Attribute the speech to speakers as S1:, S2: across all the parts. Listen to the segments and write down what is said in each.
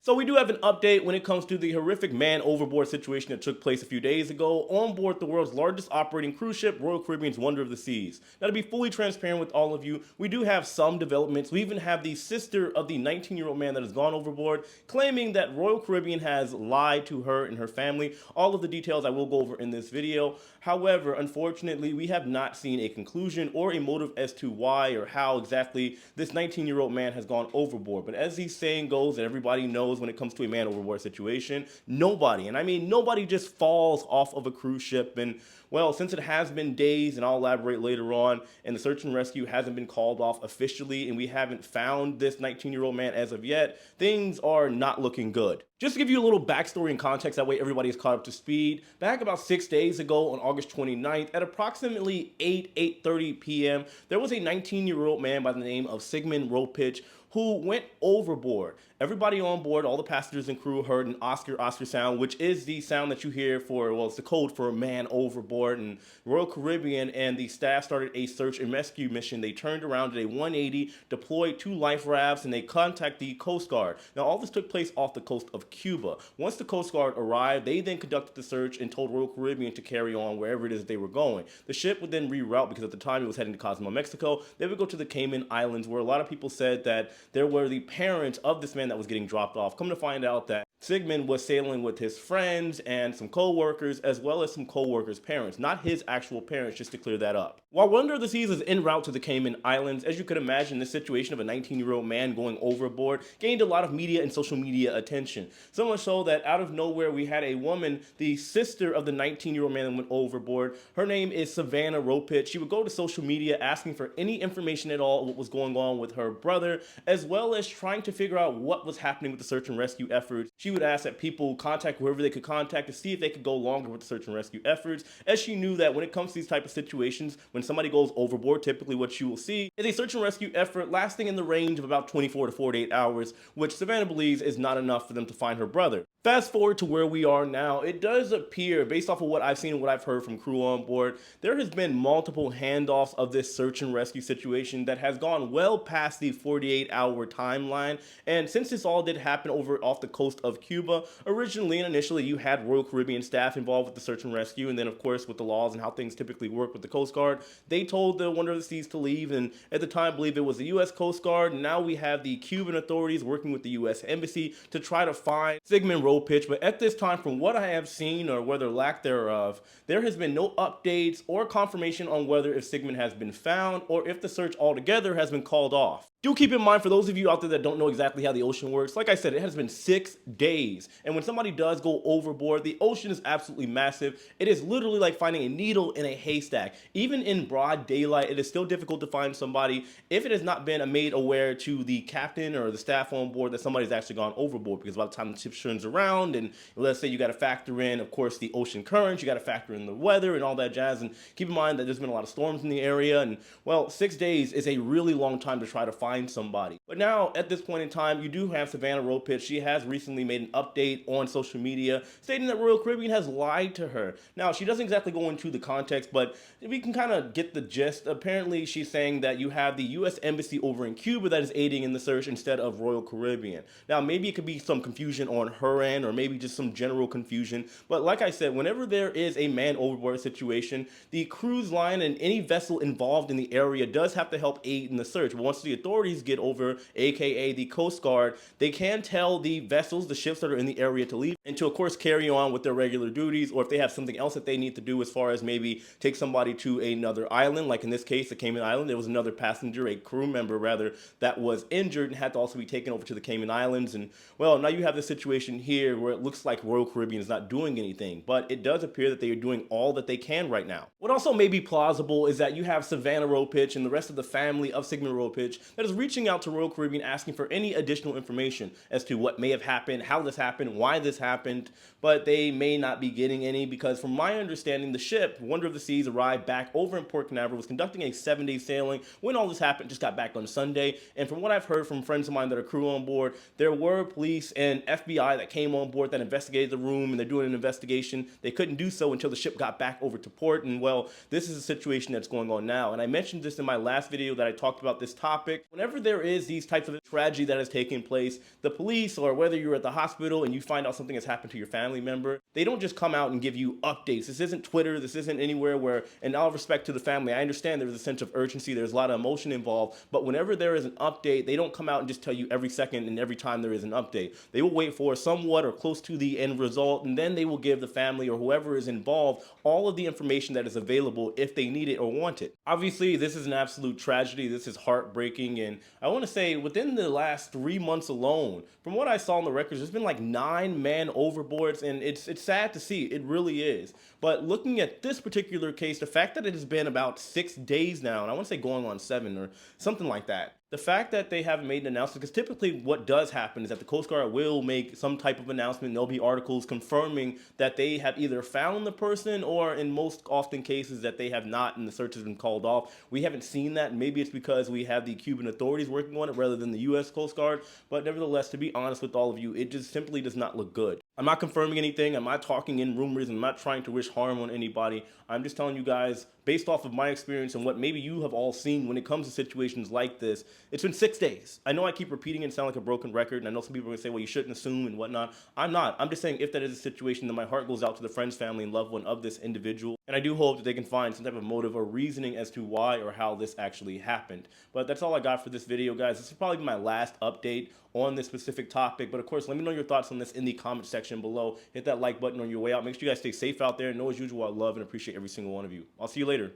S1: So we do have an update when it comes to the horrific man overboard situation that took place a few days ago on board the world's largest operating cruise ship, Royal Caribbean's Wonder of the Seas. Now, to be fully transparent with all of you, we do have some developments. We even have the sister of the 19-year-old man that has gone overboard claiming that Royal Caribbean has lied to her and her family. All of the details I will go over in this video. However, unfortunately, we have not seen a conclusion or a motive as to why or how exactly this 19-year-old man has gone overboard. But as the saying goes, and everybody knows when it comes to a man overboard situation, nobody, and I mean nobody, just falls off of a cruise ship. And well, since it has been days, and I'll elaborate later on, and the search and rescue hasn't been called off officially, and we haven't found this 19-year-old man as of yet, things are not looking good. Just to give you a little backstory and context, that way everybody is caught up to speed, back about 6 days ago on August 29th at approximately 8:30 p.m., there was a 19-year-old man by the name of Sigmund Ropich who went overboard. Everybody on board, all the passengers and crew, heard an Oscar sound, which is the sound that you hear for, well, it's the code for a man overboard. And Royal Caribbean and the staff started a search and rescue mission. They turned around, did a 180, deployed 2 life rafts, and they contacted the Coast Guard. Now, all this took place off the coast of Cuba. Once the Coast Guard arrived, they then conducted the search and told Royal Caribbean to carry on wherever it is they were going. The ship would then reroute, because at the time it was heading to Cozumel, Mexico. They would go to the Cayman Islands, where a lot of people said that there were the parents of this man that was getting dropped off. Come to find out that Sigmund was sailing with his friends and some co-workers, as well as some co-workers' parents, not his actual parents, just to clear that up. While Wonder of the Seas is en route to the Cayman Islands, as you could imagine, this situation of a 19-year-old man going overboard gained a lot of media and social media attention. So much so that out of nowhere, we had a woman, the sister of the 19-year-old man that went overboard. Her name is Savannah Ropich. She would go to social media asking for any information at all of what was going on with her brother, as well as trying to figure out what was happening with the search and rescue efforts. She would ask that people contact whoever they could contact to see if they could go longer with the search and rescue efforts, as she knew that when it comes to these type of situations, when somebody goes overboard, typically what you will see is a search and rescue effort lasting in the range of about 24 to 48 hours, which Savannah believes is not enough for them to find her brother. Fast forward to where we are now, it does appear, based off of what I've seen and what I've heard from crew on board, there has been multiple handoffs of this search and rescue situation that has gone well past the 48-hour timeline. And since this all did happen over off the coast of Cuba, originally and initially you had Royal Caribbean staff involved with the search and rescue, and then of course with the laws and how things typically work with the Coast Guard, they told the Wonder of the Seas to leave, and at the time I believe it was the U.S. Coast Guard. Now we have the Cuban authorities working with the U.S. Embassy to try to find Sigmund Ropich. But at this time, from what I have seen, or whether lack thereof, there has been no updates or confirmation on whether if Sigmund has been found or if the search altogether has been called off. Do keep in mind, for those of you out there that don't know exactly how the ocean works, like I said, it has been 6 days. And when somebody does go overboard, the ocean is absolutely massive. It is literally like finding a needle in a haystack. Even in broad daylight, it is still difficult to find somebody if it has not been made aware to the captain or the staff on board that somebody's actually gone overboard. Because by the time the ship turns around, and let's say you got to factor in, of course, the ocean currents, you got to factor in the weather and all that jazz. And keep in mind that there's been a lot of storms in the area. And well, 6 days is a really long time to try to find somebody. But now at this point in time, you do have Savannah Ropich. She has recently made an update on social media stating that Royal Caribbean has lied to her. Now, she doesn't exactly go into the context, but we can kind of get the gist. Apparently, she's saying that you have the U.S. Embassy over in Cuba that is aiding in the search instead of Royal Caribbean. Now, maybe it could be some confusion on her end, or maybe just some general confusion. But like I said, whenever there is a man overboard situation, the cruise line and any vessel involved in the area does have to help aid in the search. But once the authorities get over, aka the Coast Guard, they can tell the vessels, the ships that are in the area, to leave and to of course carry on with their regular duties, or if they have something else that they need to do, as far as maybe take somebody to another island. Like in this case, the Cayman Island, there was another passenger, a crew member rather, that was injured and had to also be taken over to the Cayman Islands. And well, now you have this situation here where it looks like Royal Caribbean is not doing anything, but it does appear that they are doing all that they can right now. What also may be plausible is that you have Savannah Ropich and the rest of the family of Sigmund Ropich that is reaching out to Royal Caribbean asking for any additional information as to what may have happened, how this happened, why this happened, but they may not be getting any, because from my understanding, the ship, Wonder of the Seas, arrived back over in Port Canaveral, was conducting a 7-day sailing when all this happened, just got back on Sunday. And from what I've heard from friends of mine that are crew on board, there were police and FBI that came on board that investigated the room, and they're doing an investigation. They couldn't do so until the ship got back over to port. And well, this is a situation that's going on now. And I mentioned this in my last video that I talked about this topic. Whenever there is these these types of tragedy that has taken place, the police, or whether you're at the hospital and you find out something has happened to your family member, they don't just come out and give you updates. This isn't Twitter. This isn't anywhere where, in all respect to the family, I understand there's a sense of urgency. There's a lot of emotion involved. But whenever there is an update, they don't come out and just tell you every second and every time there is an update. They will wait for somewhat or close to the end result, and then they will give the family or whoever is involved all of the information that is available if they need it or want it. Obviously, this is an absolute tragedy. This is heartbreaking. And I want to say within the last 3 months alone, from what I saw on the records, there's been like 9 man overboards, and it's sad to see. It really is. But looking at this particular case, the fact that it has been about 6 days now, and I want to say going on 7 or something like that, the fact that they haven't made an announcement, because typically what does happen is that the Coast Guard will make some type of announcement. There'll be articles confirming that they have either found the person, or in most often cases that they have not and the search has been called off. We haven't seen that. Maybe it's because we have the Cuban authorities working on it rather than the U.S. Coast Guard. But nevertheless, to be honest with all of you, it just simply does not look good. I'm not confirming anything. I'm not talking in rumors. I'm not trying to wish harm on anybody. I'm just telling you guys, based off of my experience and what maybe you have all seen when it comes to situations like this, it's been 6 days. I know I keep repeating and sound like a broken record, and I know some people are going to say, well, you shouldn't assume and whatnot. I'm not. I'm just saying if that is a situation, then my heart goes out to the friends, family, and loved one of this individual. And I do hope that they can find some type of motive or reasoning as to why or how this actually happened. But that's all I got for this video, guys. This is probably my last update on this specific topic. But of course, let me know your thoughts on this in the comment section below. Hit that like button on your way out. Make sure you guys stay safe out there. And know as usual, I love and appreciate every single one of you. I'll see you later.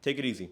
S1: Take it easy.